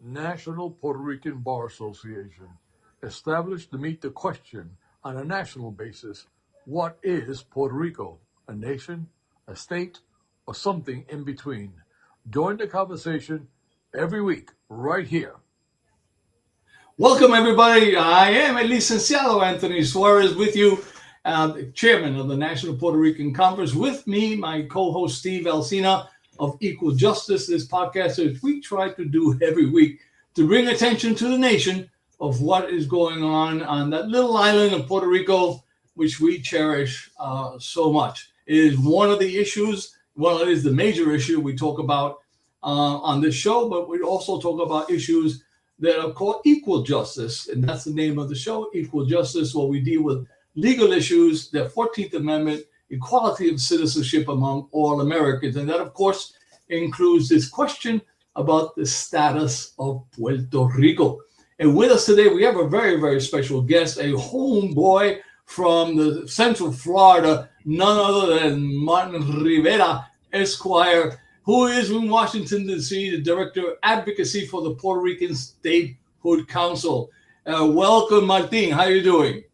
National Puerto Rican Bar Association, established to meet the question on a national basis: what is Puerto Rico? A nation, a state, or something in between? Join the conversation every week right here. Welcome, everybody. I am El Licenciado Anthony Suarez with you, Chairman of the National Puerto Rican Conference. With me, my co-host Steve Alsina of Equal Justice. This podcast is we try to do every week to bring attention to the nation of what is going on that little island of Puerto Rico, which we cherish so much. It is one of the issues. Well, it is the major issue we talk about on this show, but we also talk about issues that are called equal justice, and that's the name of the show, Equal Justice, where we deal with legal issues, the 14th Amendment, equality of citizenship among all Americans. And that, of course, includes this question about the status of Puerto Rico. And with us today, we have a very, very special guest, a homeboy from the Central Florida, none other than Marint Riivera Esquire, who is in Washington, D.C., the Director of Advocacy for the Puerto Rican Statehood Council. Welcome, Martin. How are you doing?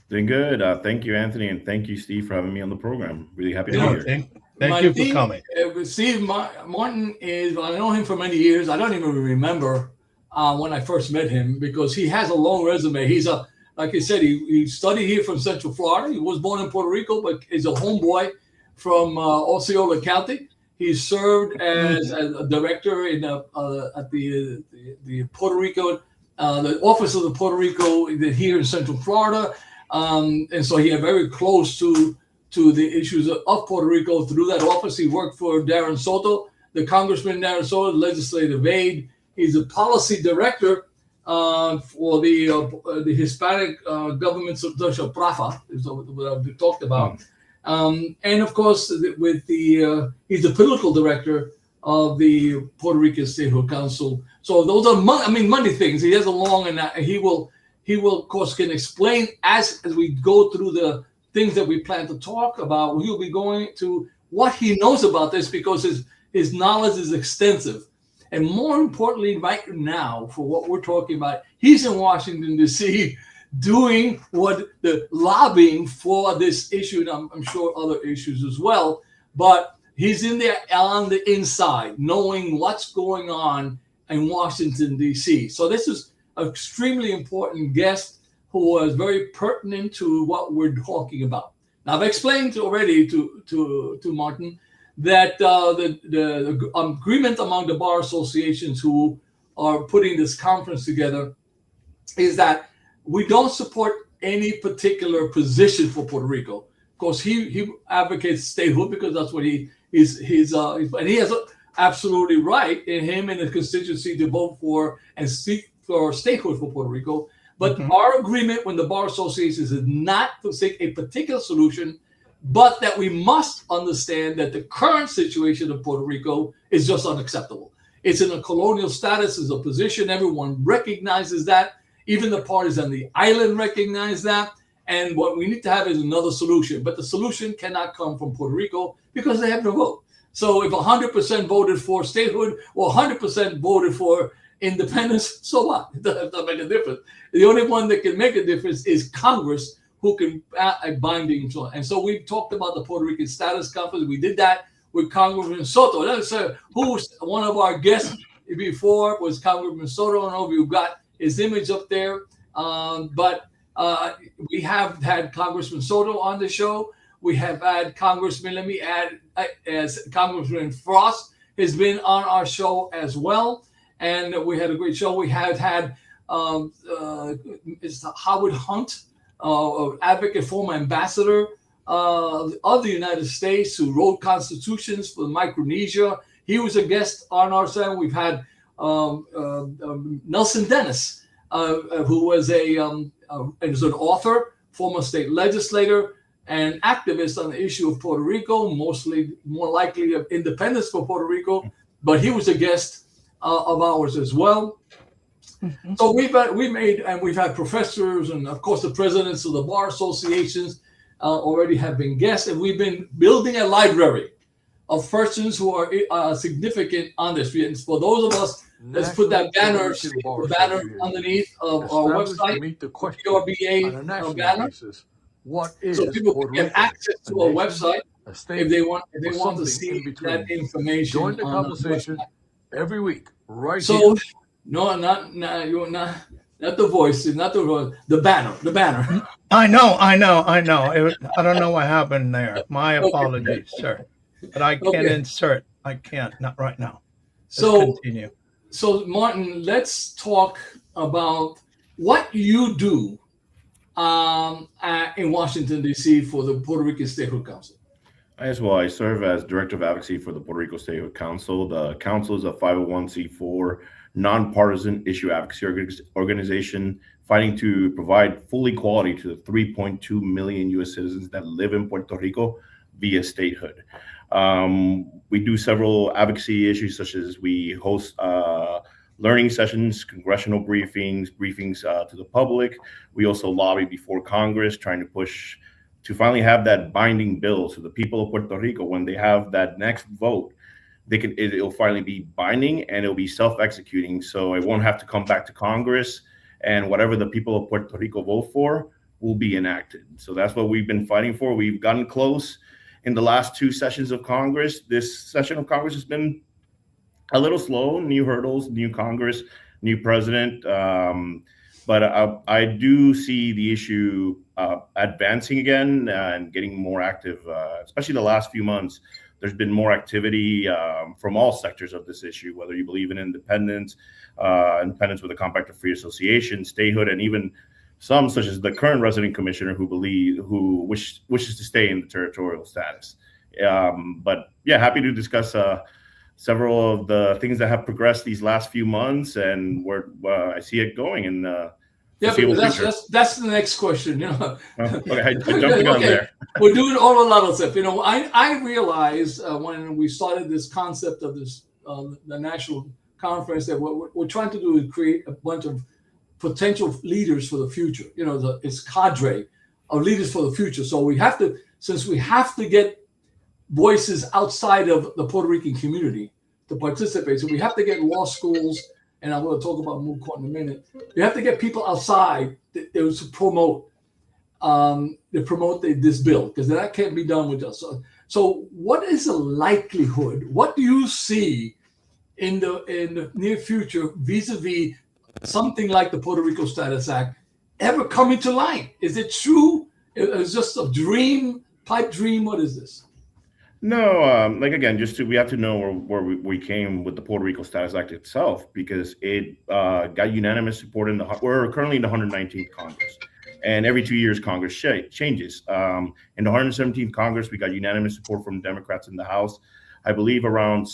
Doing good. Thank you, Anthony, and thank you, Steve, for having me on the program. Really happy to be here. Thank you for coming. Steve, Martin is, I know him for many years. I don't even remember when I first met him because he has a long resume. He's like I said, he studied here from Central Florida. He was born in Puerto Rico, but he's a homeboy from Osceola County. He served as a director in at the Puerto Rico, the Office of the Puerto Rico here in Central Florida, and so he had very close to the issues of Puerto Rico through that office. He worked for Darren Soto, the Congressman Darren Soto, legislative aide. He's a policy director for the Hispanic government, PRAFA, is what we talked about. And of course, with he's the political director of the Puerto Rican Statehood Council. So those are many things. He has a long, and he will of course can explain as we go through the things that we plan to talk about. He'll be going to what he knows about this because his knowledge is extensive. And more importantly, right now, for what we're talking about, he's in Washington, D.C., doing what the lobbying for this issue, and I'm sure other issues as well, but he's in there on the inside, knowing what's going on in Washington, D.C. So this is an extremely important guest who was very pertinent to what we're talking about. Now, I've explained already to Martin that the agreement among the bar associations who are putting this conference together is that we don't support any particular position for Puerto Rico. Of course, he advocates statehood because that's what and he has absolutely right in him and the constituency to vote for and seek for statehood for Puerto Rico. But our agreement when the bar associations is not to seek a particular solution, but that we must understand that the current situation of Puerto Rico is just unacceptable. It's in a colonial status, it's a position, everyone recognizes that. Even the parties on the island recognize that. And what we need to have is another solution. But the solution cannot come from Puerto Rico because they have no vote. So if 100% voted for statehood or 100% voted for independence, so what? It doesn't make a difference. The only one that can make a difference is Congress, who can act a binding. And so we talked about the Puerto Rican Status Conference. We did that with Congressman Soto. That's who's one of our guests before was Congressman Soto. I don't know if you've got his image up there, but we have had Congressman Soto on the show. We have had Congressman, let me add, as Congressman Frost has been on our show as well, and we had a great show. We have had Howard Hunt, advocate, former ambassador of the United States, who wrote constitutions for Micronesia. He was a guest on our show. We've had Nelson Dennis, who was an author, former state legislator, and activist on the issue of Puerto Rico, more likely of independence for Puerto Rico, but he was a guest of ours as well. So we've had professors, and of course the presidents of the bar associations already have been guests, and we've been building a library of persons who are significant on the street. And for those of us, let's put that banner, the banner underneath of our website, the PRBA banner, what so is people can Puerto get Rico? access to a website A if state, they want to something see in that between. information Join the on the conversation website. every week, right So, here. no, you're not the voice, not the voice, the banner, the banner. I know. I don't know what happened there. My apologies, sir. But I can insert. I can't, not right now. Let's continue. So, Martin, let's talk about what you do in Washington, D.C. for the Puerto Rican Statehood Council. As well, I serve as Director of Advocacy for the Puerto Rico Statehood Council. The council is a 501c4 nonpartisan issue advocacy organization fighting to provide full equality to the 3.2 million U.S. citizens that live in Puerto Rico via statehood. We do several advocacy issues, such as we host learning sessions, congressional briefings to the public. We also lobby before Congress, trying to push to finally have that binding bill, so the people of Puerto Rico, when they have that next vote, it'll finally be binding and it'll be self-executing. So it won't have to come back to Congress, and whatever the people of Puerto Rico vote for will be enacted. So that's what we've been fighting for. We've gotten close in the last two sessions of Congress. This session of Congress has been a little slow, new hurdles, new Congress, new president. But I do see the issue advancing again and getting more active, especially the last few months. There's been more activity from all sectors of this issue, whether you believe in independence with a compact of free association, statehood, and even some, such as the current resident commissioner, who wishes to stay in the territorial status. But yeah, happy to discuss several of the things that have progressed these last few months and where I see it going in the foreseeable future. That's the next question. Okay, I jumped the gun there. We're doing all a lot of stuff. I realized when we started this concept of this the national conference that what we're trying to do is create a bunch of potential leaders for the future. It's cadre of leaders for the future. So we have to get voices outside of the Puerto Rican community to participate. So we have to get law schools, and I'm going to talk about moot court in a minute. We have to get people outside to promote this bill, because that can't be done with us. So what is the likelihood? What do you see in the near future vis-a-vis something like the Puerto Rico Status Act ever coming to light? Is it true? It's just a dream, pipe dream? What is this? No, again, we have to know where we came with the Puerto Rico Status Act itself, because it got unanimous support we're currently in the 119th Congress, and every 2 years Congress changes. In the 117th Congress, we got unanimous support from Democrats in the House. I believe around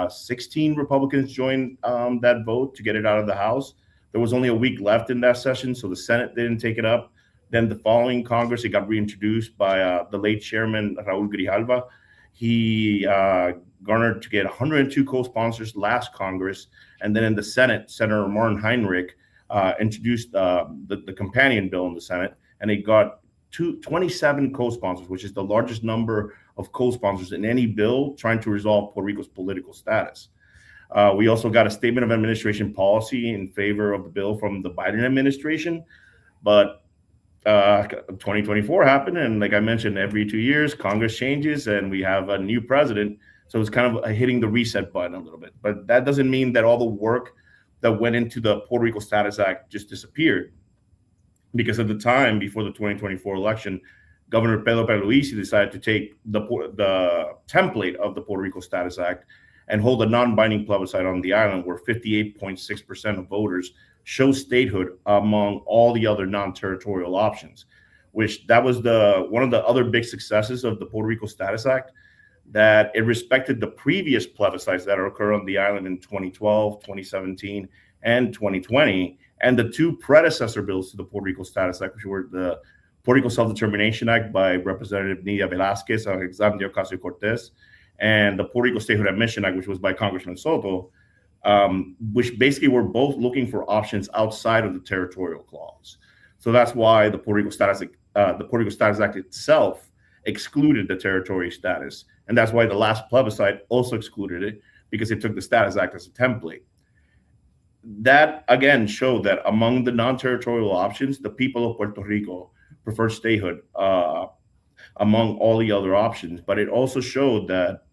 16 Republicans joined that vote to get it out of the House. There was only a week left in that session, so the Senate didn't take it up. Then the following Congress, it got reintroduced by the late chairman, Raul Grijalva. He garnered to get 102 co-sponsors last Congress. And then in the Senate, Senator Marint Heinrich introduced the companion bill in the Senate, and it got 27 co-sponsors, which is the largest number of co-sponsors in any bill trying to resolve Puerto Rico's political status. We also got a statement of administration policy in favor of the bill from the Biden administration, but 2024 happened, and like I mentioned, every 2 years Congress changes and we have a new president, so it's kind of hitting the reset button a little bit. But that doesn't mean that all the work that went into the Puerto Rico Status Act just disappeared, because at the time before the 2024 election, Governor Pedro Pierluisi decided to take the template of the Puerto Rico Status Act and hold a non-binding plebiscite on the island, where 58.6% of voters show statehood among all the other non-territorial options, which that was one of the other big successes of the Puerto Rico Status Act, that it respected the previous plebiscites that occurred on the island in 2012, 2017, and 2020, and the two predecessor bills to the Puerto Rico Status Act, which were the Puerto Rico Self-Determination Act by Representative Nidia Velázquez and Alexandria Ocasio-Cortez, and the Puerto Rico Statehood Admission Act, which was by Congressman Soto, which basically were both looking for options outside of the territorial clause. So that's why the Puerto Rico Status Act itself excluded the territory status And that's why the last plebiscite also excluded it, because it took the Status Act as a template. That again showed that among the non-territorial options, the people of Puerto Rico prefer statehood among all the other options. But it also showed that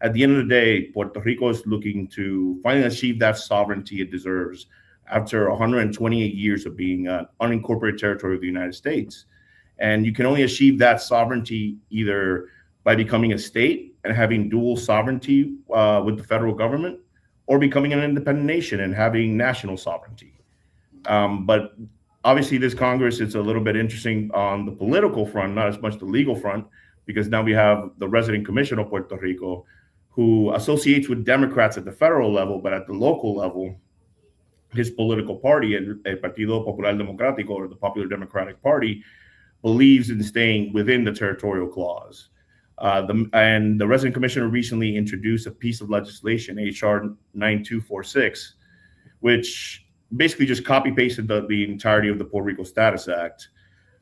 at the end of the day, Puerto Rico is looking to finally achieve that sovereignty it deserves after 128 years of being an unincorporated territory of the United States. And you can only achieve that sovereignty either by becoming a state and having dual sovereignty with the federal government, or becoming an independent nation and having national sovereignty. But obviously, this Congress is a little bit interesting on the political front, not as much the legal front, because now we have the Resident Commission of Puerto Rico, who associates with Democrats at the federal level, but at the local level, his political party, El Partido Popular Democrático, or the Popular Democratic Party, believes in staying within the territorial clause. And the Resident Commissioner recently introduced a piece of legislation, HR 9246, which basically just copy-pasted the entirety of the Puerto Rico Status Act.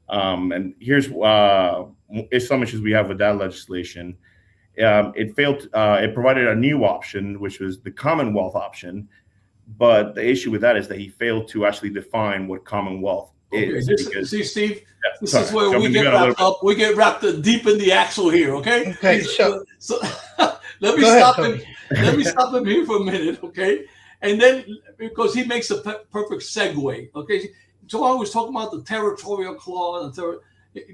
And here's some issues we have with that legislation. It failed. It provided a new option, which was the Commonwealth option. But the issue with that is that he failed to actually define what Commonwealth is. See, Steve, this is where we get wrapped up. We get wrapped deep in the axle here, okay? Okay, so let me stop him. Let me stop him here for a minute, okay? And then, because he makes a perfect segue, okay? So I was talking about the territorial clause.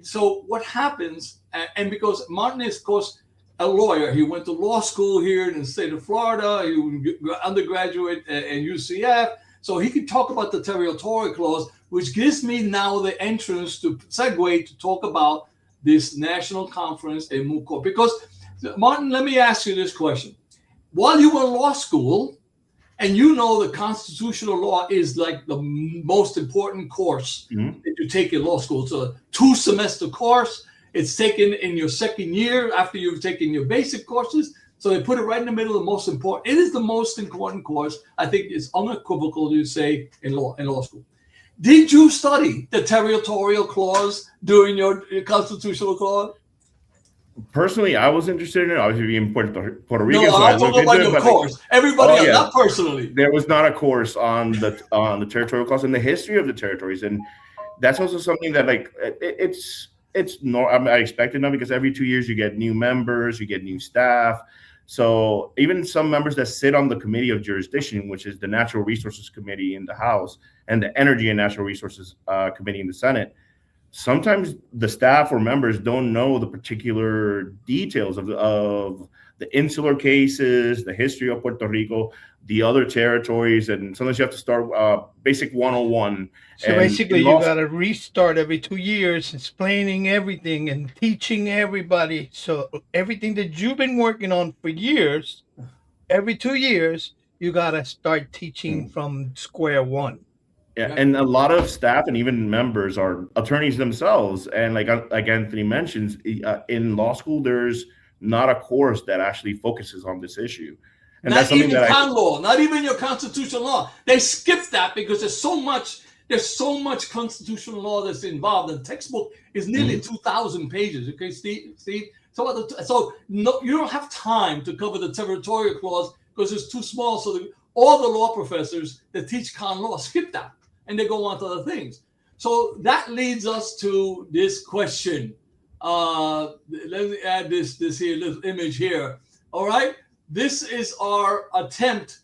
So what happens, and because Martin is, of course, a lawyer. He went to law school here in the state of Florida. He was undergraduate at UCF. So he could talk about the territorial clause, which gives me now the entrance to segue to talk about this national conference in moot court. Because, Martin, let me ask you this question. While you were in law school, and you know the constitutional law is like the most important course that you take in law school. It's a 2-semester course. It's taken in your second year after you've taken your basic courses. So they put it right in the middle of the most important. It is the most important course. I think it's unequivocal to say in law school. Did you study the territorial clause during your constitutional clause? Personally, I was interested in it. Obviously, being Puerto Rican. No, I'm talking about your course. Everybody else, not personally. There was not a course on the territorial clause and the history of the territories, and that's also something that I expected now, because every 2 years you get new members, you get new staff. So even some members that sit on the Committee of Jurisdiction, which is the Natural Resources Committee in the House and the Energy and Natural Resources Committee in the Senate, sometimes the staff or members don't know the particular details of the insular cases, the history of Puerto Rico, the other territories, and sometimes you have to start basic 101. So basically, you got to restart every 2 years, explaining everything and teaching everybody. So everything that you've been working on for years, every 2 years, you got to start teaching from square one. Yeah, and a lot of staff and even members are attorneys themselves. And like Anthony mentions, in law school, there's not a course that actually focuses on this issue. And not even law, not even your constitutional law. They skip that because there's so much constitutional law that's involved. The textbook is nearly 2,000 pages. Okay, Steve. So no, you don't have time to cover the territorial clause because it's too small. So all the law professors that teach con law skip that, and they go on to other things. So that leads us to this question. Let me add this here little image here. All right. This is our attempt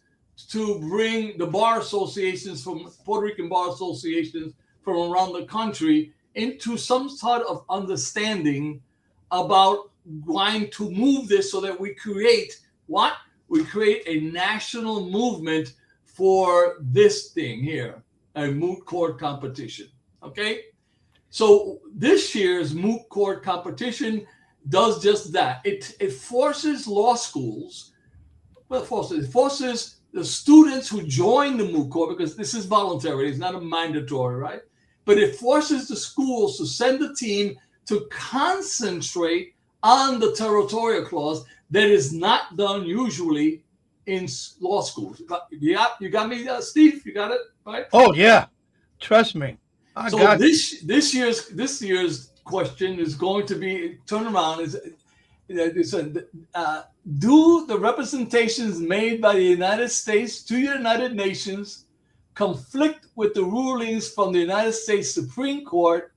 to bring the bar associations from Puerto Rican bar associations from around the country into some sort of understanding about trying to move this so that we create what? We create a national movement for this thing here, a moot court competition. Okay? So this year's moot court competition does just that. It forces law schools. Well, it forces the students who join the moot court, because this is voluntary, it's not a mandatory, right? But it forces the schools to send a team to concentrate on the territorial clause that is not done usually in law schools. Yeah, you got me, Steve? You got it, right? Oh yeah, trust me. This year's question is going to be turnaround. listen, do the representations made by the United States to the United Nations conflict with the rulings from the United States Supreme Court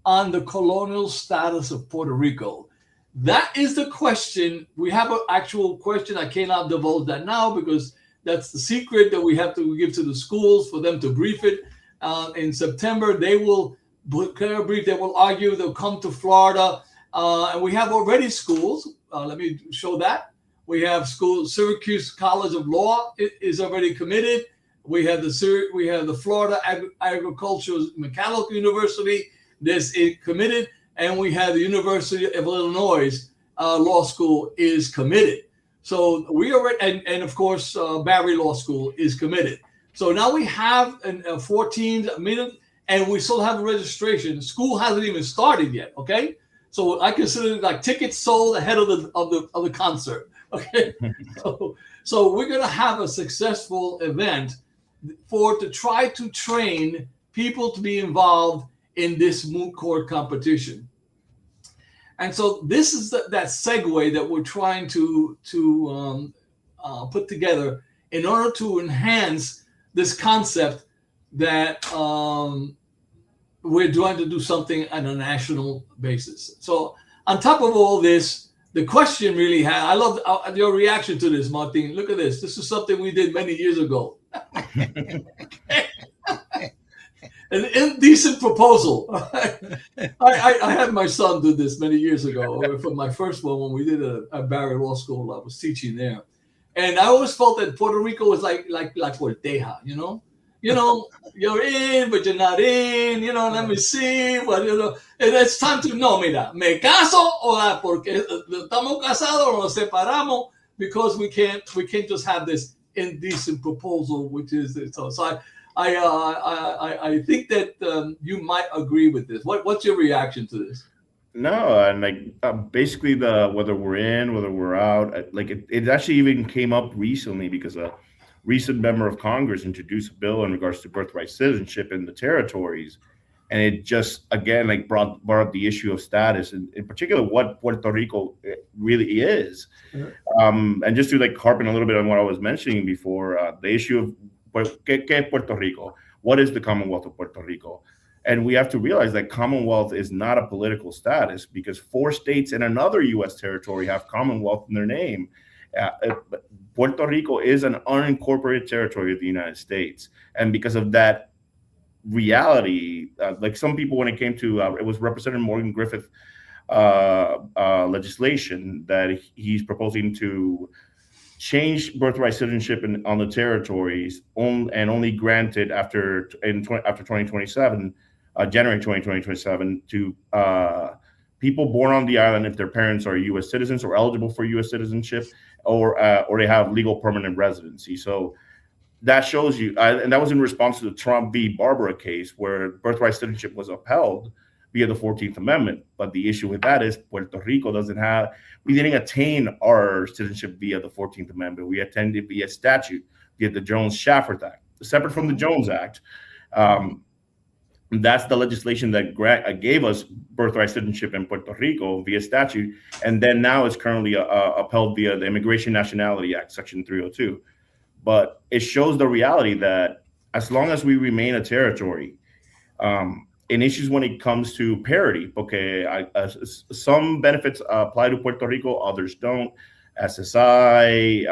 on the colonial status of Puerto Rico? That is the question. We have an actual question. I cannot divulge that now because that's the secret that we have to give to the schools for them to brief it. In September, they will declare a brief. They will argue. They'll come to Florida. And we have already schools. Let me show that. We have schools. Syracuse College of Law is already committed. We have the Florida Agricultural Mechanical University that's committed, and we have the University of Illinois Law School is committed. So we already, and of course Barry Law School is committed. So now we have 14 minutes, and we still have registration. School hasn't even started yet. Okay. So I consider it like tickets sold ahead of the concert. Okay, so we're gonna have a successful event to try to train people to be involved in this moot court competition. And so this is that segue that we're trying to put together in order to enhance this concept that we're trying to do something on a national basis. So on top of all this, the question really I love your reaction to this, Martin. Look at this. This is something we did many years ago. An indecent proposal. I had my son do this many years ago for my first one when we did a Barry Law School. I was teaching there. And I always felt that Puerto Rico was like Volteja, you know? You're in, but you're not in, let me see, but, and it's time to, no, mira, me caso o porque estamos casados o nos separamos, because we can't just have this indecent proposal, which is, so I think that you might agree with this. What's your reaction to this? No, and basically whether we're in, whether we're out, it actually even came up recently because a recent member of Congress introduced a bill in regards to birthright citizenship in the territories, and it just again brought up the issue of status, and in particular what Puerto Rico really is. And just to harp in a little bit on what I was mentioning before, the issue of ¿qué Puerto Rico? What is the Commonwealth of Puerto Rico? And we have to realize that Commonwealth is not a political status, because 4 states and another U.S. territory have Commonwealth in their name. Puerto Rico is an unincorporated territory of the United States. And because of that reality, some people, when it came to, it was Representative Morgan Griffith legislation that he's proposing to change birthright citizenship on the territories and only granted after 2027, January 2027, to people born on the island if their parents are U.S. citizens or eligible for U.S. citizenship, or they have legal permanent residency. So that shows you, and that was in response to the Trump v. Barbara case, where birthright citizenship was upheld via the 14th Amendment. But the issue with that is Puerto Rico we didn't attain our citizenship via the 14th Amendment. We attained it via statute, via the Jones-Shaffer Act, separate from the Jones Act. That's the legislation that gave us birthright citizenship in Puerto Rico via statute, and then now it's currently upheld via the Immigration Nationality Act, Section 302. But it shows the reality that as long as we remain a territory, in issues when it comes to parity, some benefits apply to Puerto Rico, others don't. SSI,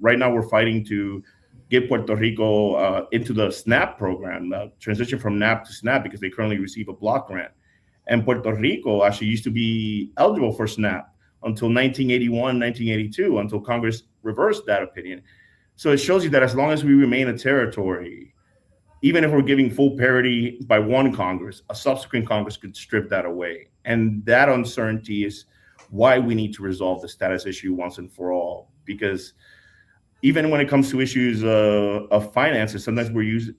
right now we're fighting to get Puerto Rico into the SNAP program, transition from NAP to SNAP, because they currently receive a block grant. And Puerto Rico actually used to be eligible for SNAP until 1981, 1982, until Congress reversed that opinion. So it shows you that as long as we remain a territory, even if we're giving full parity by one Congress, a subsequent Congress could strip that away. And that uncertainty is why we need to resolve the status issue once and for all, because even when it comes to issues of finances, sometimes we're used,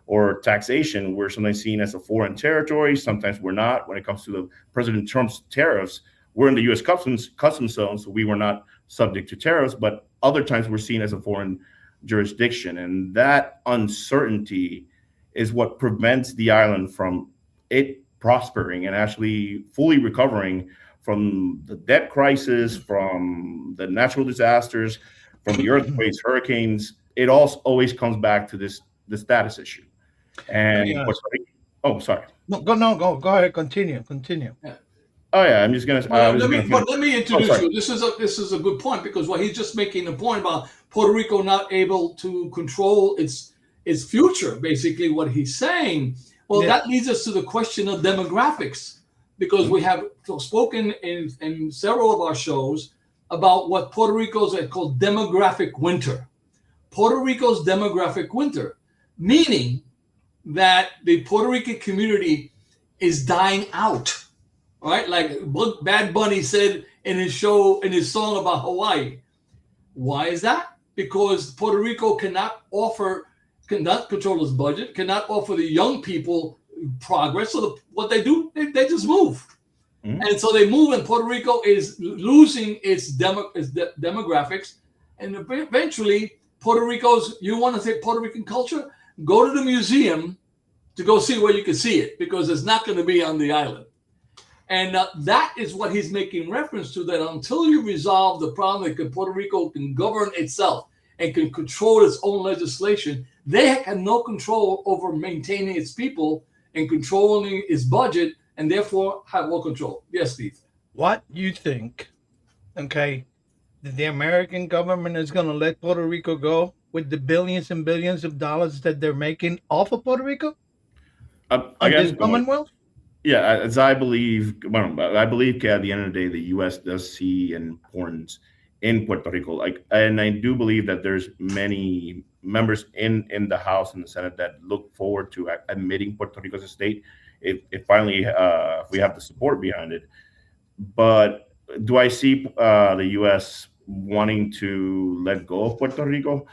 or taxation, we're sometimes seen as a foreign territory. Sometimes we're not. When it comes to the President Trump's tariffs, we're in the U.S. customs zone, so we were not subject to tariffs. But other times we're seen as a foreign jurisdiction, and that uncertainty is what prevents the island from it prospering and actually fully recovering from the debt crisis, from the natural disasters, from the earthquakes, hurricanes. It all always comes back to the status issue. And Yes. oh, sorry. Go ahead. Continue. Yeah. Oh yeah, I'm just gonna. I was just gonna finish. Let me Oh, introduce sorry. you. This is a good point, because what he's just making the point about Puerto Rico not able to control its future. Basically, what he's saying. Well, Yeah. that leads us to the question of demographics, because we have spoken in several of our shows about what Puerto Rico's called demographic winter. Puerto Rico's demographic winter, meaning that the Puerto Rican community is dying out. Right, like Bad Bunny said in his song about Hawaii. Why is that? Because Puerto Rico cannot control its budget, cannot offer the young people progress. So what they do, they just move. Mm-hmm. And so they move, and Puerto Rico is losing its demographics. And eventually, you want to say Puerto Rican culture? Go to the museum to go see where you can see it, because it's not going to be on the island. And that is what he's making reference to, that until you resolve the problem that Puerto Rico can govern itself and can control its own legislation, they have no control over maintaining its people and controlling its budget, and therefore have no control. Yes, Steve. What you think, okay, that the American government is going to let Puerto Rico go with the billions and billions of dollars that they're making off of Puerto Rico? Again, this Commonwealth? Yeah, as I believe, at the end of the day, the U.S. does see an importance in Puerto Rico. And I do believe that there's many members in the House and the Senate that look forward to admitting Puerto Rico as a state, if finally if we have the support behind it. But do I see the U.S. wanting to let go of Puerto Rico?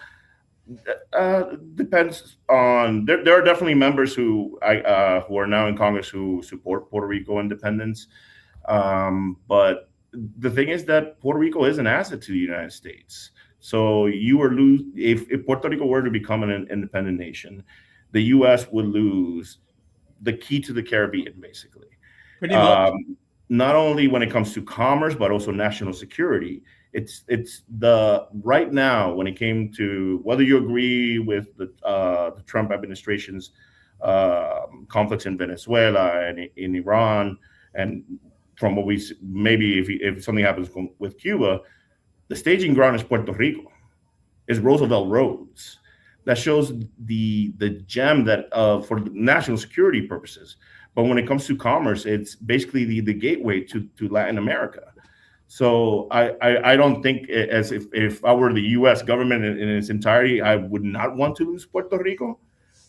Depends on. There are definitely members who are now in Congress who support Puerto Rico independence. But the thing is that Puerto Rico is an asset to the United States. So if Puerto Rico were to become an independent nation, the U.S. would lose the key to the Caribbean, basically. Pretty much. Not only when it comes to commerce, but also national security. It's the right now, when it came to whether you agree with the Trump administration's conflicts in Venezuela and in Iran, and from what we maybe if something happens with Cuba, the staging ground is Puerto Rico, is Roosevelt Roads. That shows the gem that for national security purposes. But when it comes to commerce, it's basically the gateway to Latin America. So I don't think, as if I were the U.S. government in its entirety, I would not want to lose Puerto Rico.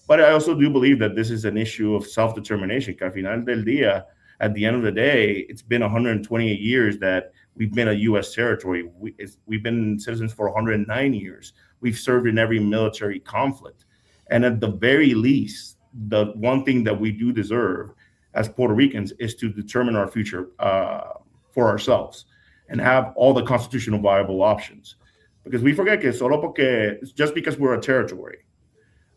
But I also do believe that this is an issue of self-determination. Que al final del día, at the end of the day, it's been 128 years that we've been a U.S. territory. We've been citizens for 109 years. We've served in every military conflict. And at the very least, the one thing that we do deserve as Puerto Ricans is to determine our future for ourselves and have all the constitutional viable options. Because we forget que solo porque, just because we're a territory,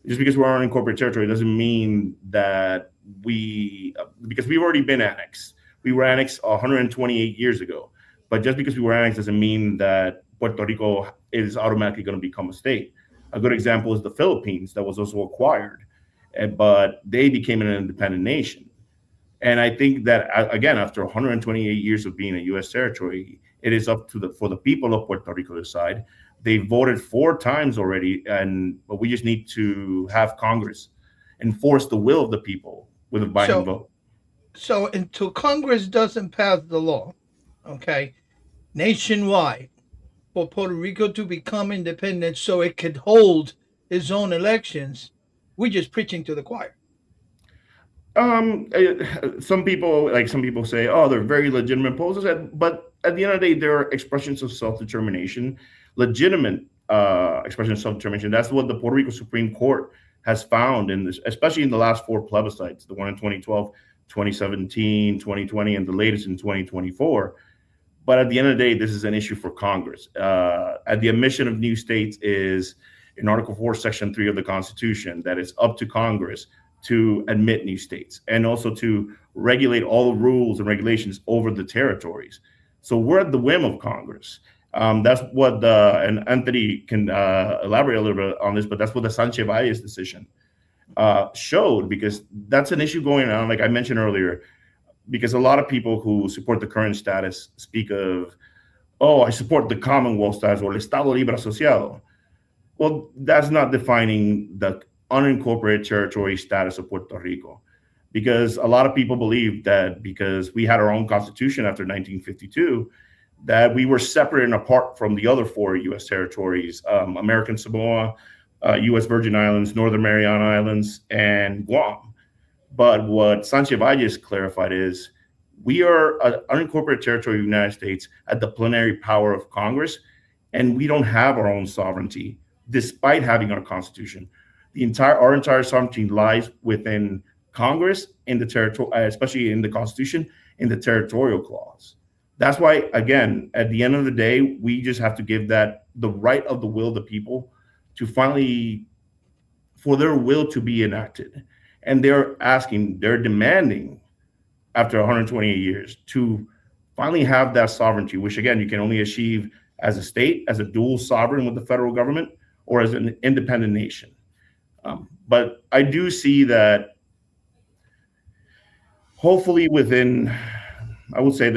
just because we're an unincorporated territory doesn't mean that because we've already been annexed. We were annexed 128 years ago. But just because we were annexed doesn't mean that Puerto Rico is automatically going to become a state. A good example is the Philippines, that was also acquired, but they became an independent nation. And I think that, again, after 128 years of being a U.S. territory, it is up to for the people of Puerto Rico to decide. They voted 4 times already, but we just need to have Congress enforce the will of the people with a binding vote. So until Congress doesn't pass the law, okay, nationwide, for Puerto Rico to become independent so it could hold its own elections, we're just preaching to the choir. Some people say, oh, they're very legitimate proposals, but at the end of the day, there are expressions of self-determination, legitimate expressions of self-determination. That's what the Puerto Rico Supreme Court has found in this, especially in the last 4 plebiscites, the one in 2012, 2017, 2020, and the latest in 2024. But at the end of the day, this is an issue for Congress. At the admission of new states is in Article 4, Section 3 of the Constitution, that it's up to Congress to admit new states and also to regulate all the rules and regulations over the territories. So we're at the whim of Congress. That's what and Anthony can elaborate a little bit on this, but that's what the Sanchez Valles decision showed, because that's an issue going on, like I mentioned earlier, because a lot of people who support the current status speak of, oh, I support the Commonwealth status or el Estado Libre Asociado. Well, that's not defining the unincorporated territory status of Puerto Rico, because a lot of people believe that because we had our own constitution after 1952, that we were separate and apart from the other 4 U.S. territories, American Samoa, U.S. Virgin Islands, Northern Mariana Islands, and Guam. But what Sanchez Valles clarified is we are an unincorporated territory of the United States at the plenary power of Congress, and we don't have our own sovereignty, despite having our constitution. Our entire sovereignty lies within Congress, in the territory, especially in the Constitution, in the territorial clause. That's why, again, at the end of the day, we just have to give that the right of the will of the people to finally, for their will to be enacted. And they're demanding, after 128 years, to finally have that sovereignty, which again, you can only achieve as a state, as a dual sovereign with the federal government, or as an independent nation. But I do see that hopefully within, I would say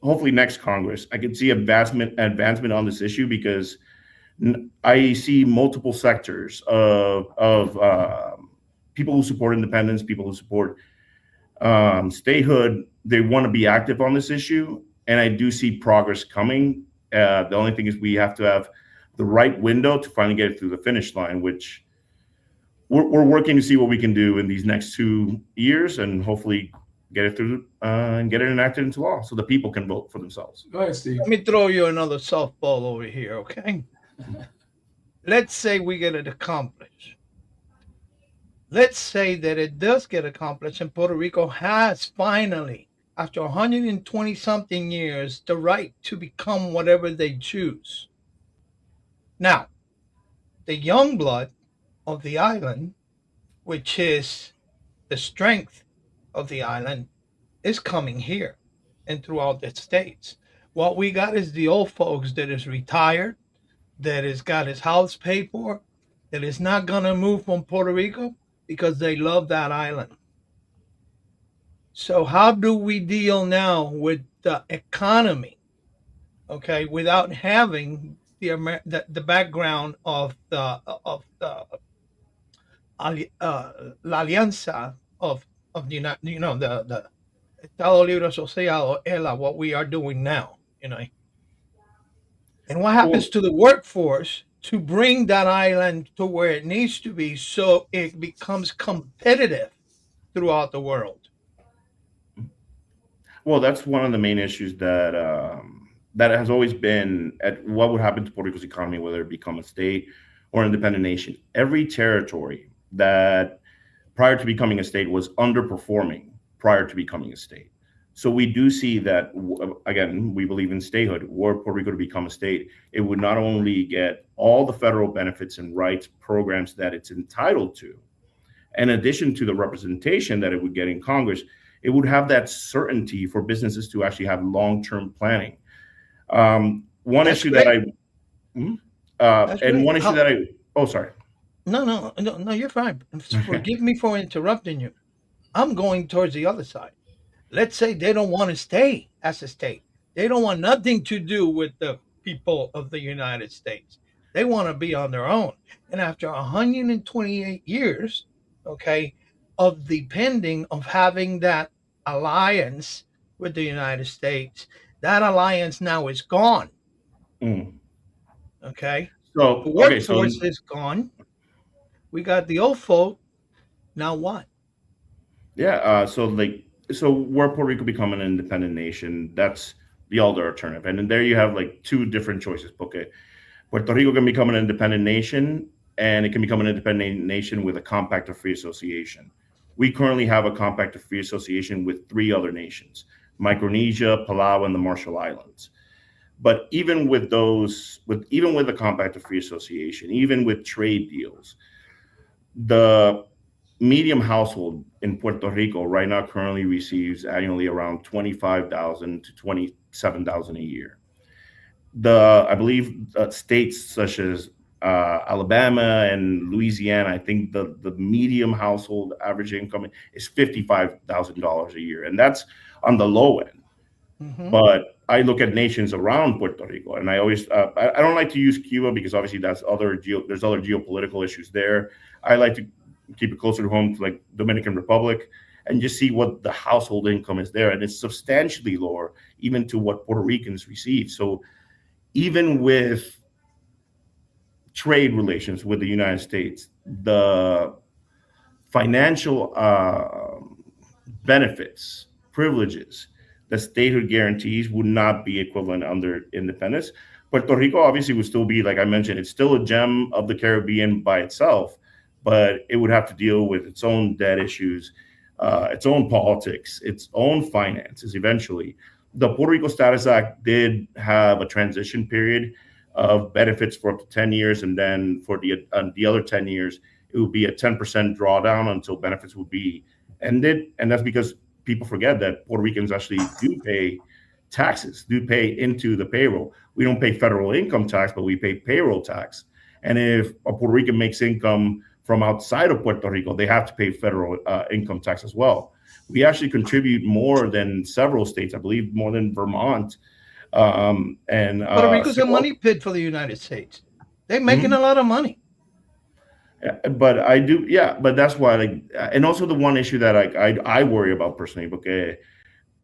hopefully next Congress, I can see advancement on this issue, because I see multiple sectors of people who support independence, people who support statehood. They want to be active on this issue, and I do see progress coming. The only thing is we have to have the right window to finally get it through the finish line, which we're working to see what we can do in these next 2 years, and hopefully get it through and get it enacted into law so the people can vote for themselves. Go ahead, Steve. Let me throw you another softball over here, okay? Let's say we get it accomplished. Let's say that it does get accomplished and Puerto Rico has finally, after 120 something years, the right to become whatever they choose. Now, the young blood of the island, which is the strength of the island, is coming here and throughout the states. What we got is the old folks that is retired, that has got his house paid for, that is not going to move from Puerto Rico because they love that island. So how do we deal now with the economy, okay, without having the background of the La Alianza of the the Estado Libre Asociado, ELA, what we are doing now, and what happens to the workforce to bring that island to where it needs to be so it becomes competitive throughout the world? Well, that's one of the main issues that has always been at what would happen to Puerto Rico's economy, whether it become a state or an independent nation. Every territory that prior to becoming a state was underperforming prior to becoming a state. So we do see that, again, we believe in statehood. Were Puerto Rico to become a state, it would not only get all the federal benefits and rights programs that it's entitled to, in addition to the representation that it would get in Congress, it would have that certainty for businesses to actually have long-term planning. One issue that oh, sorry. No, you're fine. Forgive me for interrupting you. I'm going towards the other side. Let's say they don't want to stay as a state. They don't want nothing to do with the people of the United States. They want to be on their own. And after 128 years, okay, of depending of having that alliance with the United States, that alliance now is gone. Okay. So the workforce is gone. We got the old folk. Now what? Yeah. So where Puerto Rico become an independent nation, that's the other alternative. And then there you have like two different choices. Okay. Puerto Rico can become an independent nation, and it can become an independent nation with a compact of free association. We currently have a compact of free association with 3 other nations: Micronesia, Palau, and the Marshall Islands. But even with those, even with the compact of free association, even with trade deals, the medium household in Puerto Rico right now currently receives annually around 25,000 to 27,000 a year. I believe states such as Alabama and Louisiana, I think the medium household average income is $55,000 a year, and that's on the low end. Mm-hmm. But I look at nations around Puerto Rico, and I always I don't like to use Cuba because obviously there's other geopolitical issues there. I like to keep it closer to home to like Dominican Republic and just see what the household income is there, and it's substantially lower even to what Puerto Ricans receive. So even with trade relations with the United States, the financial benefits, privileges that statehood guarantees would not be equivalent under independence. Puerto Rico obviously would still be, like I mentioned, it's still a gem of the Caribbean by itself, but it would have to deal with its own debt issues, its own politics, its own finances eventually. The Puerto Rico Status Act did have a transition period of benefits for up to 10 years, and then for the other 10 years, it would be a 10% drawdown until benefits would be ended. And that's because people forget that Puerto Ricans actually do pay taxes, do pay into the payroll. We don't pay federal income tax, but we pay payroll tax. And if a Puerto Rican makes income from outside of Puerto Rico, they have to pay federal income tax as well. We actually contribute more than several states, I believe more than Vermont. Puerto Rico's a money pit for the United States. They're making a lot of money. But I do, yeah. But that's why, like, and also the one issue that I worry about personally, because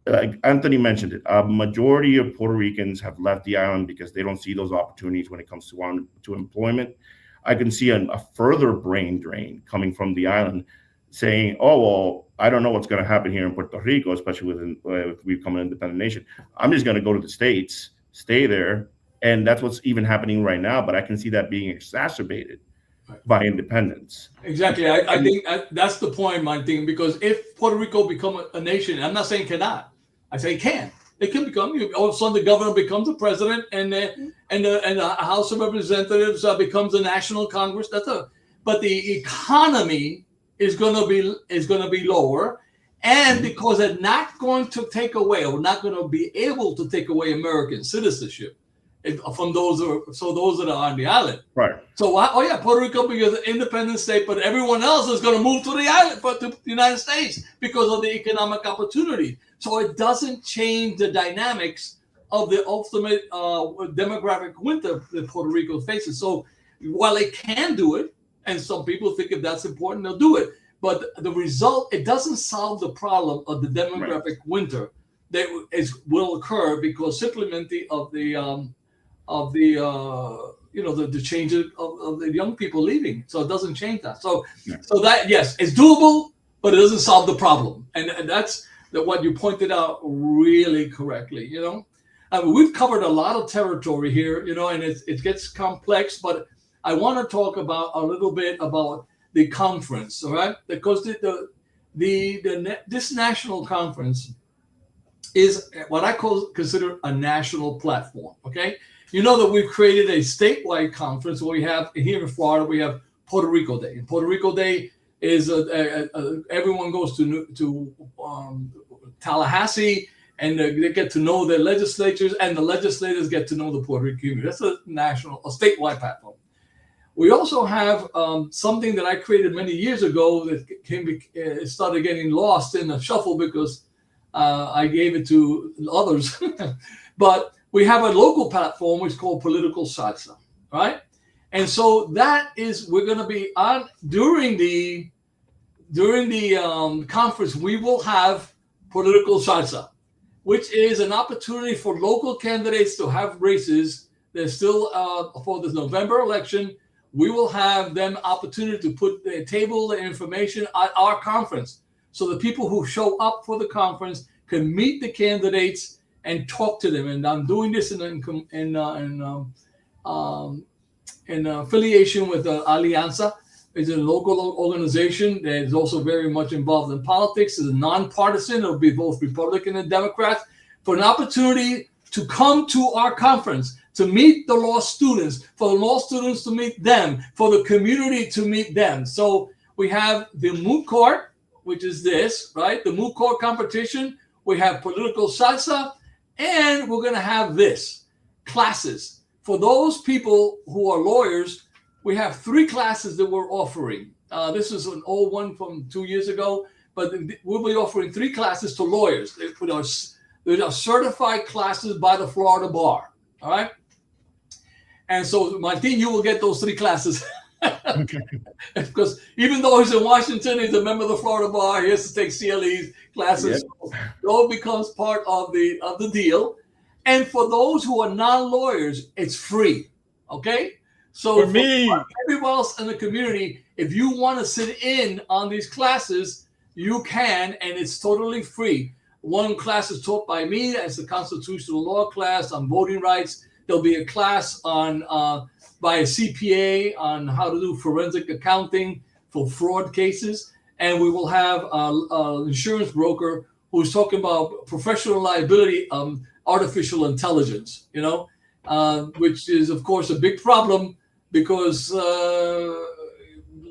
like Anthony mentioned it, a majority of Puerto Ricans have left the island because they don't see those opportunities when it comes to employment. I can see a further brain drain coming from the island, saying, "Oh well, I don't know what's going to happen here in Puerto Rico, especially if we become an independent nation. I'm just going to go to the States, stay there," and that's what's even happening right now. But I can see that being exacerbated by independence. Exactly. I think that's the point, my thing, because if Puerto Rico become a nation, I'm not saying cannot, I say can. It can become. All of a sudden, the governor becomes the president, and the House of Representatives becomes a national Congress. But the economy is going to be lower, and because they're not going to take away, or not going to be able to take away American citizenship from those that are on the island. Right. So Puerto Rico becomes an independent state, but everyone else is going to move to the island, to the United States, because of the economic opportunity. So it doesn't change the dynamics of the ultimate demographic winter that Puerto Rico faces. So while it can do it, and some people think if that's important, they'll do it. But the result, it doesn't solve the problem of the demographic winter that will occur because simply of the change of the young people leaving. So it doesn't change that. So that, yes, it's doable, but it doesn't solve the problem. And that's what you pointed out really correctly. I mean, we've covered a lot of territory here, and it gets complex, but I want to talk about a little bit about the conference, all right? Because this national conference is what I consider a national platform, okay? You know that we've created a statewide conference where we have, here in Florida, we have Puerto Rico Day. And Puerto Rico Day is, everyone goes to Tallahassee, and they get to know their legislatures, and the legislators get to know the Puerto Rican community. That's a statewide platform. We also have something that I created many years ago that started getting lost in the shuffle because I gave it to others. But we have a local platform which is called Political Salsa, right? And so we're going to be on during the conference. We will have Political Salsa, which is an opportunity for local candidates to have races. There's still for the November election. We will have them opportunity to put the table the information at our conference, so the people who show up for the conference can meet the candidates and talk to them. And I'm doing this in affiliation with Alianza. It's a local organization that is also very much involved in politics. It's a nonpartisan. It'll be both Republican and Democrat, for an opportunity to come to our conference, to meet the law students, for the law students to meet them, for the community to meet them. So We have the moot court, which is this, right? The moot court competition. We have political salsa, and we're going to have this classes. For those people who are lawyers, we have 3 classes that we're offering. This is an old one from 2 years ago, but we'll be offering 3 classes to lawyers. They are certified classes by the Florida Bar. All right. And so, Martin, you will get those 3 classes. Because even though he's in Washington, he's a member of the Florida Bar. He has to take CLE's classes. Yep. So it becomes part of the deal. And for those who are non-lawyers, it's free. Okay? So for me, everyone else in the community, if you want to sit in on these classes, you can, and it's totally free. One class is taught by me as the constitutional law class on voting rights. There'll be a class on by a CPA on how to do forensic accounting for fraud cases. And we will have an insurance broker who's talking about professional liability, artificial intelligence, which is, of course, a big problem because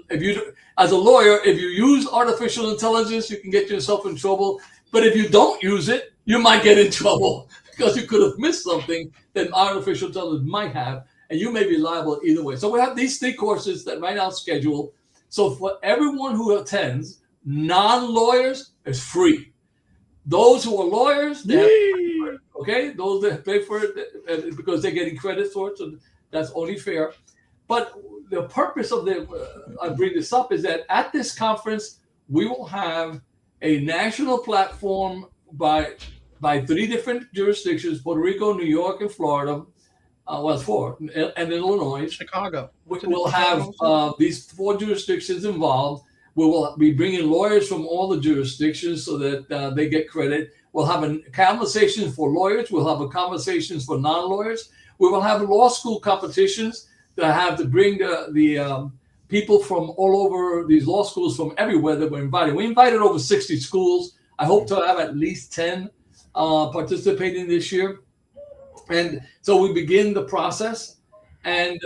if you, as a lawyer, if you use artificial intelligence, you can get yourself in trouble. But if you don't use it, you might get in trouble because you could have missed something that artificial intelligence might have, and you may be liable either way. So we have these 3 courses that right now scheduled. So for everyone who attends, non-lawyers, it's free. Those who are lawyers, they have to pay for it, okay? Those that pay for it because they're getting credit for it, so that's only fair. But the purpose of I bring this up is that at this conference, we will have a national platform by 3 different jurisdictions: Puerto Rico, New York, and Florida. 4, and Illinois. Chicago. We'll have these 4 jurisdictions involved. We will be bringing lawyers from all the jurisdictions so that they get credit. We'll have a conversation for lawyers. We'll have a conversations for non-lawyers. We will have law school competitions that have to bring the people from all over these law schools from everywhere that we're inviting. We invited over 60 schools. I hope to have at least 10 participating this year. And so we begin the process, and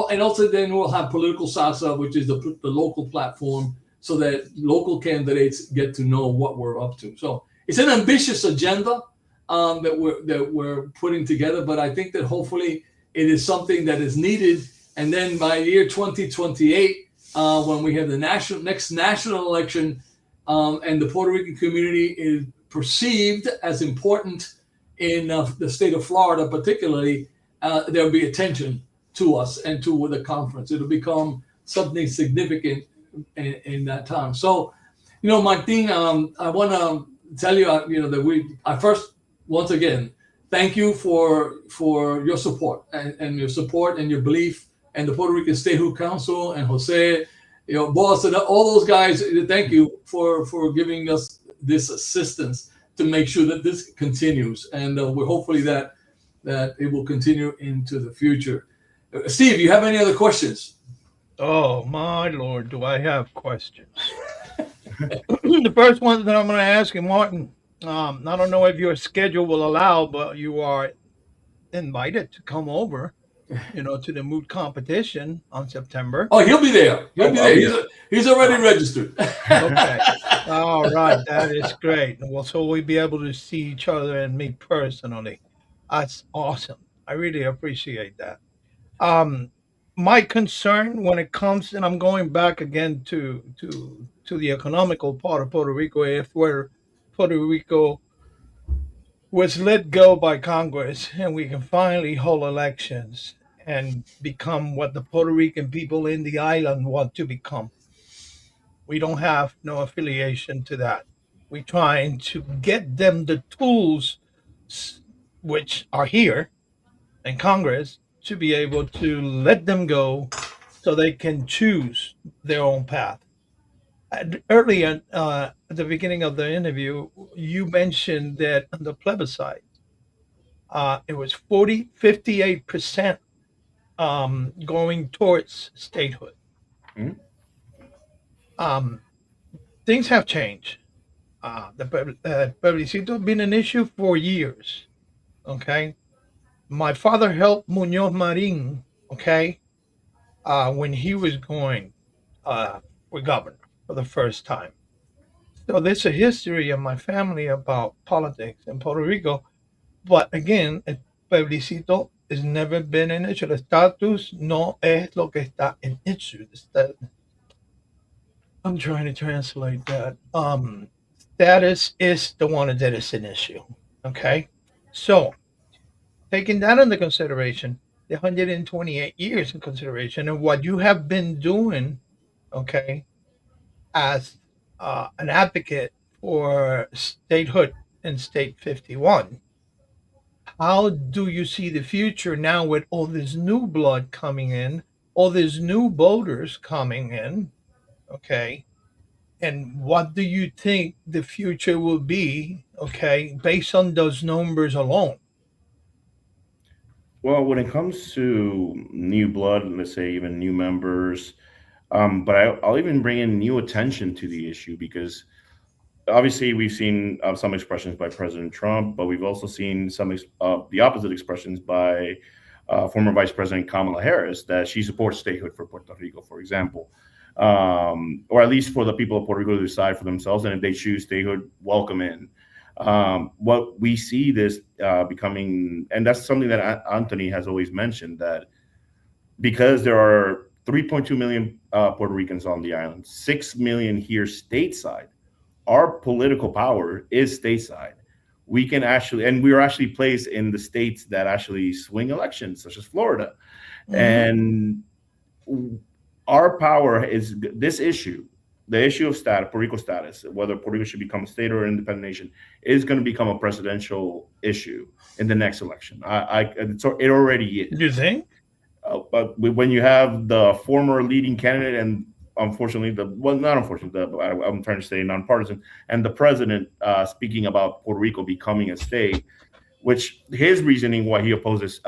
also then we'll have political salsa, which is the local platform, so that local candidates get to know what we're up to. So it's an ambitious agenda that we're putting together, but I think that hopefully it is something that is needed. And then by year 2028, when we have the next national election, and the Puerto Rican community is perceived as important in the state of Florida, particularly, there'll be attention to us and to the conference. It'll become something significant in that time. So, Martin, I want to tell you, that I first, once again, thank you for your support and your support and your belief, and the Puerto Rican Statehood Council and Jose, boss, and all those guys. Thank you for giving us this assistance to make sure that this continues, and we're hopefully that it will continue into the future. Steve, you have any other questions? Oh my Lord, do I have questions? The first one that I'm going to ask you, Martin, I don't know if your schedule will allow, but you are invited to come over, to the moot competition on September. Oh, he'll be there. He's already registered. Okay. All right. That is great. Well, so we'll be able to see each other and meet personally. That's awesome. I really appreciate that. My concern when it comes, and I'm going back again to the economical part of Puerto Rico, where Puerto Rico was let go by Congress and we can finally hold elections and become what the Puerto Rican people in the island want to become. We don't have no affiliation to that. We're trying to get them the tools which are here in Congress to be able to let them go so they can choose their own path. Earlier, at the beginning of the interview, you mentioned that on the plebiscite, it was 58% going towards statehood. Mhm. Things have changed. The plebiscito has been an issue for years. Okay. My father helped Muñoz Marín, okay, when he was going for governor for the first time. So there's a history in my family about politics in Puerto Rico. But again, el plebiscito has never been an issue. El estatus no es lo que está en issue. I'm trying to translate that. Status is the one that is an issue. Okay. So taking that into consideration, the 128 years in consideration, and what you have been doing, okay, as an advocate for statehood in State 51, how do you see the future now with all this new blood coming in, all these new voters coming in, okay? And what do you think the future will be, okay, based on those numbers alone? Well, when it comes to new blood, let's say even new members, but I'll even bring in new attention to the issue because obviously we've seen some expressions by President Trump, but we've also seen the opposite expressions by former Vice President Kamala Harris that she supports statehood for Puerto Rico, for example, or at least for the people of Puerto Rico to decide for themselves, and if they choose statehood, welcome in. What we see this becoming, and that's something that Anthony has always mentioned, that because there are 3.2 million Puerto Ricans on the island, 6 million here stateside, our political power is stateside. We can actually, and we are actually placed in the states that actually swing elections, such as Florida. Mm-hmm. And our power is this issue, the issue of status, Puerto Rico status, whether Puerto Rico should become a state or an independent nation, is going to become a presidential issue in the next election. It already is. You think? But when you have the former leading candidate and unfortunately, not unfortunately, I'm trying to say nonpartisan, and the president speaking about Puerto Rico becoming a state, which his reasoning why he opposes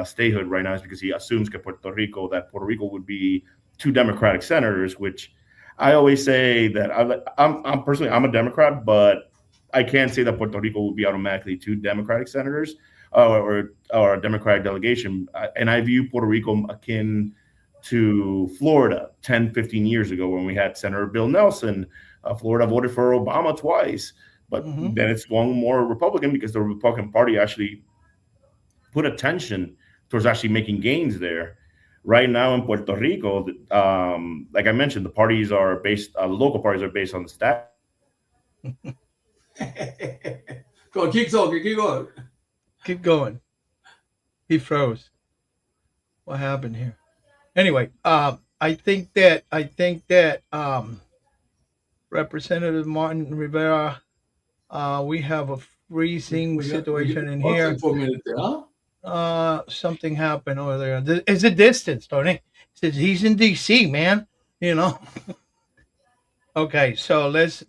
statehood right now is because he assumes that Puerto Rico would be 2 Democratic senators, which I always say that I'm personally, I'm a Democrat, but I can't say that Puerto Rico would be automatically 2 Democratic senators or a Democratic delegation. And I view Puerto Rico akin to Florida 10, 15 years ago when we had Senator Bill Nelson. Florida voted for Obama twice, but then it's swung more Republican because the Republican Party actually put attention towards actually making gains there. Right now in Puerto Rico, like I mentioned, the parties are based, the local parties are based on the stat. Go on, keep talking, keep going. Keep going. He froze. What happened here? Anyway, I think that Representative Marint Riivera, we have a freezing situation in here. For a minute there, huh? Something happened over there. It's a distance, Tony. Says he's in DC, man. You know. Okay, so let's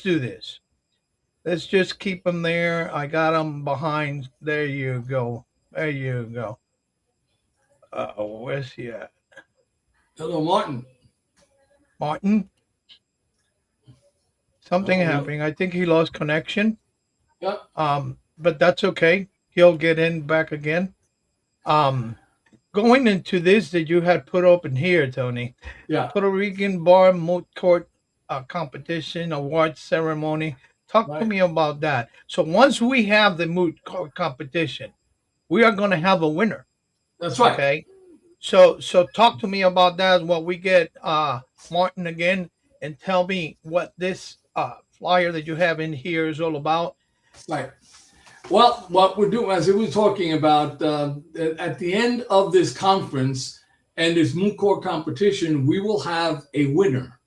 do this. Let's just keep him there. I got him behind. There you go. There you go. Where's he at? Hello, Martin. Martin? Something happening. I think he lost connection. Yeah. But that's okay. He'll get in back again. Going into this that you had put open here, Tony. Yeah. Puerto Rican Bar Moot Court competition award ceremony. Talk to me about that. So once we have the moot court competition, we are going to have a winner. That's right. Okay. So talk to me about that. What we get, Martin again, and tell me what this flyer that you have in here is all about. Right. Well, what we're doing, as we were talking about, at the end of this conference and this moot court competition, we will have a winner.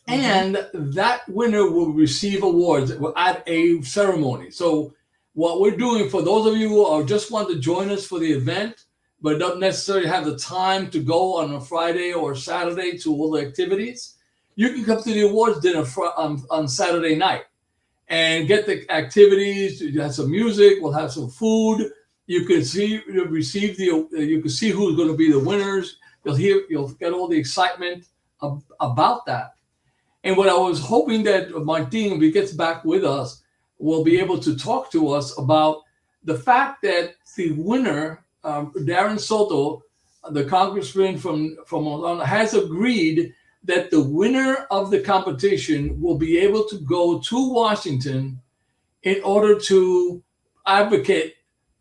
And that winner will receive awards at a ceremony. So what we're doing for those of you who are just want to join us for the event, but don't necessarily have the time to go on a Friday or Saturday to all the activities, you can come to the awards dinner on Saturday night and get the activities. You have some music, we'll have some food. You can see, you can see who's going to be the winners. You'll get all the excitement about that. And what I was hoping that Martin, if he gets back with us, will be able to talk to us about the fact that the winner, Darren Soto, the congressman from has agreed that the winner of the competition will be able to go to Washington in order to advocate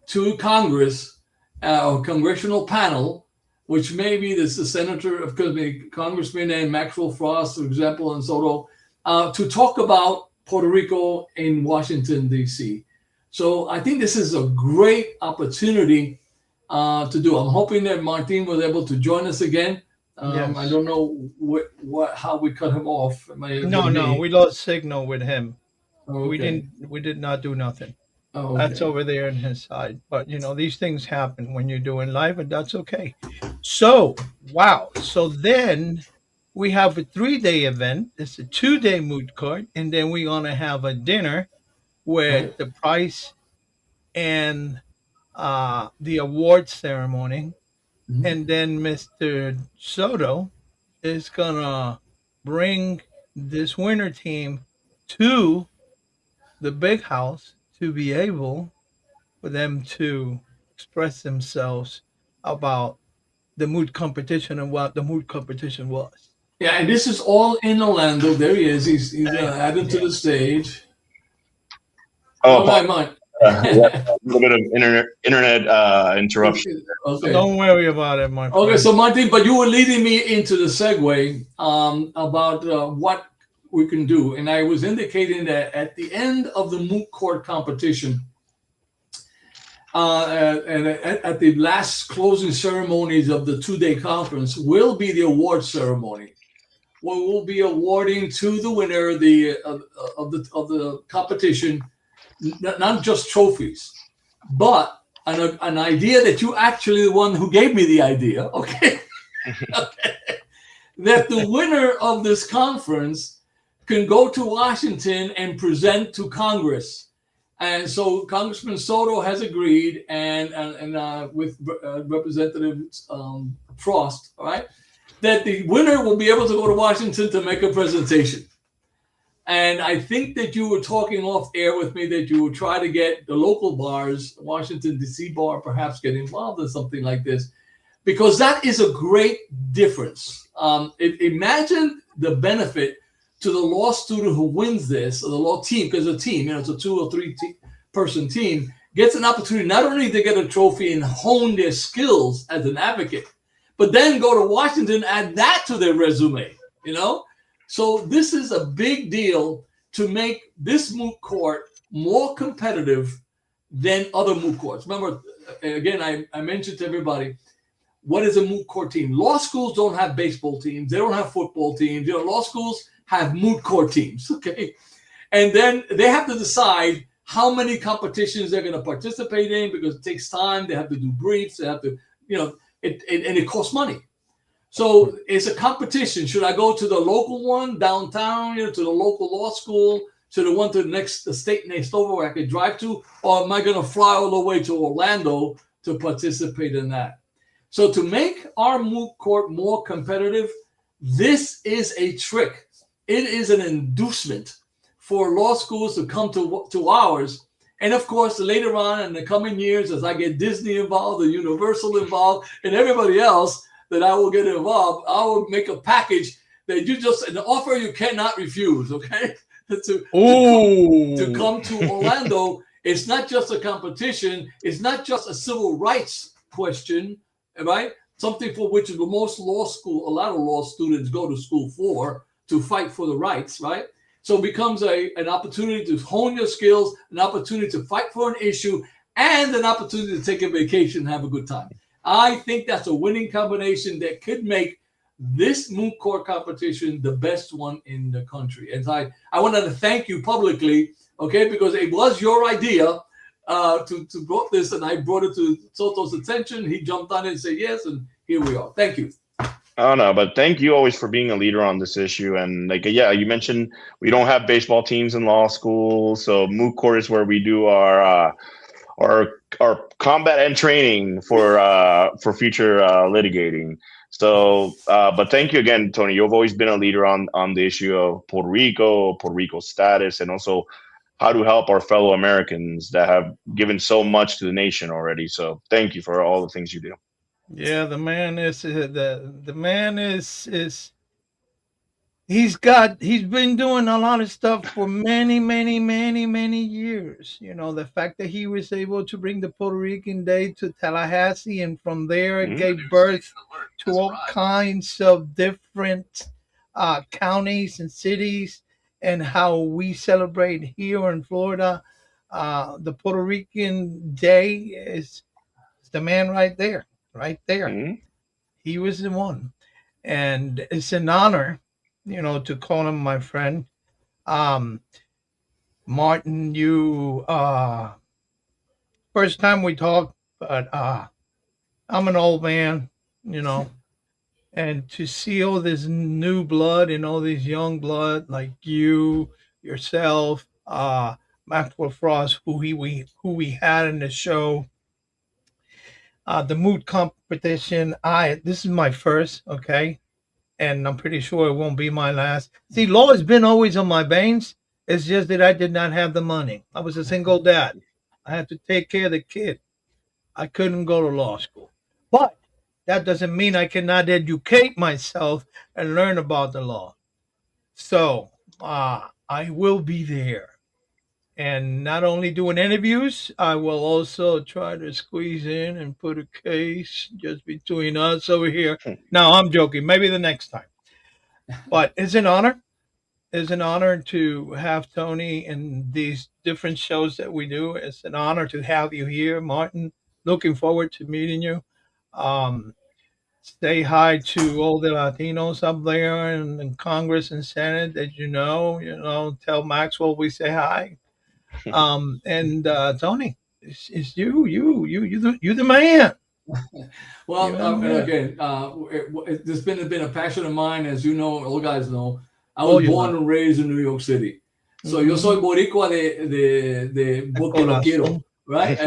to Congress or congressional panel, which may be the senator, of course, Congressman and Maxwell Frost, for example, and Soto, to talk about Puerto Rico in Washington, D.C. So I think this is a great opportunity to do. I'm hoping that Martin was able to join us again. Yes. I don't know how we cut him off. No, we lost signal with him. Okay. We did not do nothing. Oh, That's okay. over there on his side. But these things happen when you're doing live, and that's okay. So, wow. So then we have a 3-day event. It's a 2-day moot court, and then we're gonna have a dinner with Right. the prize and the award ceremony. Mhm. And then Mr. Soto is gonna bring this winter team to the big house to be able for them to express themselves about the mood competition and what the mood competition was. Yeah, and this is all in Orlando. There he is. He's Hey, added to the stage. Oh, Oh, my mind. we had a little bit of internet interruption. Okay. don't worry about it, my friend. Okay, so Martin, but you were leading me into the segue about what we can do, and I was indicating that at the end of the moot court competition, and at the last closing ceremonies of the 2-day conference, will be the award ceremony. We will be awarding to the winner of the competition not just trophies, but an idea that you actually the one who gave me the idea. Okay. Okay. That the winner of this conference can go to Washington and present to Congress. And so Congressman Soto has agreed, and with Representative Frost, all right, that the winner will be able to go to Washington to make a presentation. And I think that you were talking off air with me that you would try to get the local bars, Washington, D.C. bar, perhaps get involved in something like this, because that is a great difference. Imagine the benefit to the law student who wins this, or the law team, because a team, it's a 2 or 3 person team, gets an opportunity not only to get a trophy and hone their skills as an advocate, but then go to Washington, add that to their resume, So this is a big deal to make this moot court more competitive than other moot courts. Remember, again, I mentioned to everybody, what is a moot court team? Law schools don't have baseball teams. They don't have football teams. Law schools have moot court teams, okay? And then they have to decide how many competitions they're going to participate in because it takes time. They have to do briefs. They have to, and it costs money. So it's a competition. Should I go to the local one downtown, to the local law school, to the one to the state next over where I could drive to, or am I going to fly all the way to Orlando to participate in that? So to make our moot court more competitive, this is a trick. It is an inducement for law schools to come to ours. And of course, later on in the coming years, as I get Disney involved, the Universal involved, and everybody else, that I will get involved, I will make a package that an offer you cannot refuse, okay? to come to Orlando, it's not just a competition, it's not just a civil rights question, right? Something for which a lot of law students go to school for, to fight for the rights, right? So it becomes an opportunity to hone your skills, an opportunity to fight for an issue, and an opportunity to take a vacation and have a good time. I think that's a winning combination that could make this moot court competition the best one in the country. And I wanted to thank you publicly, okay, because it was your idea to brought this, and I brought it to Soto's attention. He jumped on it and said yes, and here we are. Thank you. Oh, no, but thank you always for being a leader on this issue. And you mentioned we don't have baseball teams in law school, so moot court is where we do our combat and training for future litigating. So, but thank you again, Tony. You've always been a leader on the issue of Puerto Rico's status, and also how to help our fellow Americans that have given so much to the nation already. So thank you for all the things you do. Yeah, the man is he's been doing a lot of stuff for many, many, many, many years. You know, the fact that he was able to bring the Puerto Rican Day to Tallahassee, and from there it gave birth to all kinds of different counties and cities, and how we celebrate here in Florida. The Puerto Rican Day is the man right there, right there. Mhm. He was the one, and it's an honor, you know, to call him my friend. Um, Martin, you first time we talked, but I'm an old man, you know, and to see all this new blood and all this young blood like you, yourself, Maxwell Frost, who we had in the show, the mood competition. This is my first, okay, and I'm pretty sure it won't be my last. See, law has been always on my veins. It's just that I did not have the money. I was a single dad. I had to take care of the kid. I couldn't go to law school. But that doesn't mean I cannot educate myself and learn about the law. So I will be there. And not only doing interviews, I will also try to squeeze in and put a case just between us over here. Now, I'm joking. Maybe the next time. But it's an honor. It's an honor to have Tony in these different shows that we do. It's an honor to have you here, Martin. Looking forward to meeting you. Um, Say hi to all the Latinos up there in Congress and Senate that you know. You know, tell Maxwell we say hi. And Tony, it's you the man. Well, You're the and man. again, this been a passion of mine, as you know, all guys know. I Oh, was you born know. and raised in New York City, so yo Mhm. soy boricua de porque lo quiero, Corazón. right?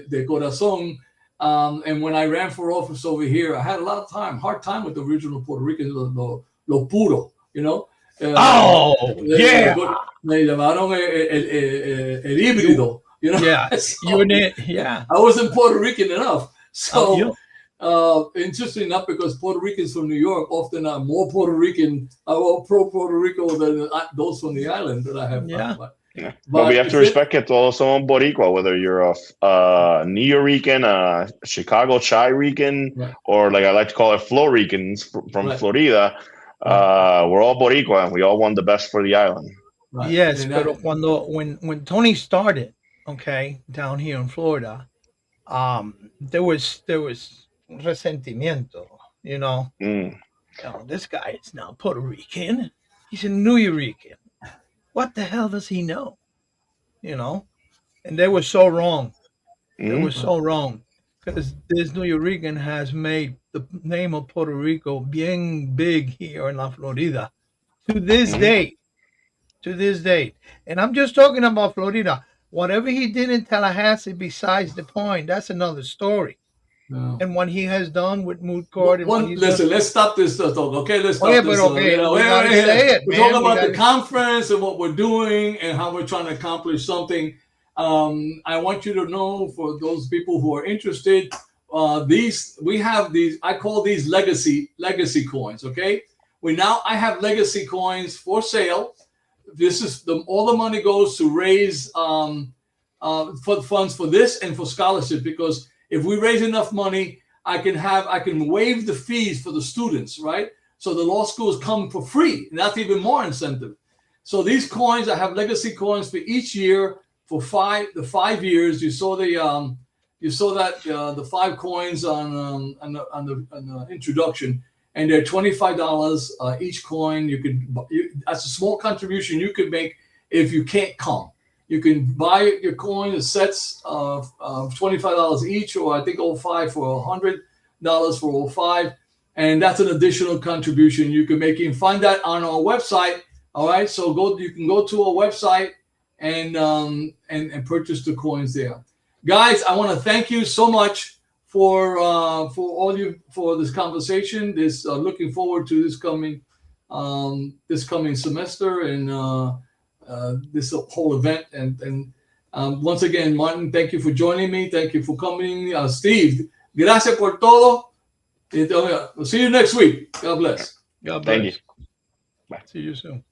De corazón. And when I ran for office over here, I had a lot of hard time with the original Puerto Ricans, lo puro, you know. Oh, yeah. Me llamaron el You, híbrido, you know. yeah. You So, and it. Yeah. I wasn't Puerto Rican enough. So, You. interesting enough, because Puerto Ricans from New York often are more Puerto Rican, more pro Puerto Rico than those from the island that I have Yeah. found. Yeah. But But we have to respect que todos somos boricua, whether you're a Neo-Rican, a Chicago Chi-Rican, right, or like I like to call it Floricans from right, Florida. right, We're all boricua, and we all want the best for the island. right. Yes, And pero when Tony started, okay, down here in Florida, there was resentimiento, you know. Mm. Oh, this guy is now Puerto Rican. He's a New Rican. What the hell does he know? You know? And they were so wrong. They were Mm. right, so wrong. Because this New Rican has made the name of Puerto Rico bien big here in La Florida. To this Mm. day. To this day. And I'm just talking about Florida. Whatever he did in Tallahassee, besides the point, that's another story. yeah. And what he has done with Moot Court and what he's done. Listen, let's stop this talk. Okay, let's Oh, yeah, stop but this. okay, we gotta say it, We're man. talking We about the gotta. conference and what we're doing and how we're trying to accomplish something. I want you to know, for those people who are interested, we have these. I call these legacy coins. Okay, I have legacy coins for sale. This is all the money goes to raise for funds for this and for scholarships, because if we raise enough money, I can waive the fees for the students, right? So the law schools come for free, and that's even more incentive. So these coins, I have legacy coins for each year for 5 years. You saw the 5 coins on the introduction, and they're $25 each coin. That's a small contribution you could make if you can't come. You can buy your coin, sets of $25 each, or I think 05 for $100 for 05. And that's an additional contribution you can make. You can find that on our website. All right. So you can go to our website and purchase the coins there. Guys, I want to thank you so much for this conversation. Looking forward to this coming semester and this whole event. And once again, Martin, thank you for joining me. Thank you for coming. Steve, gracias por todo. See you next week. God bless. God Thank bless. you. See you soon.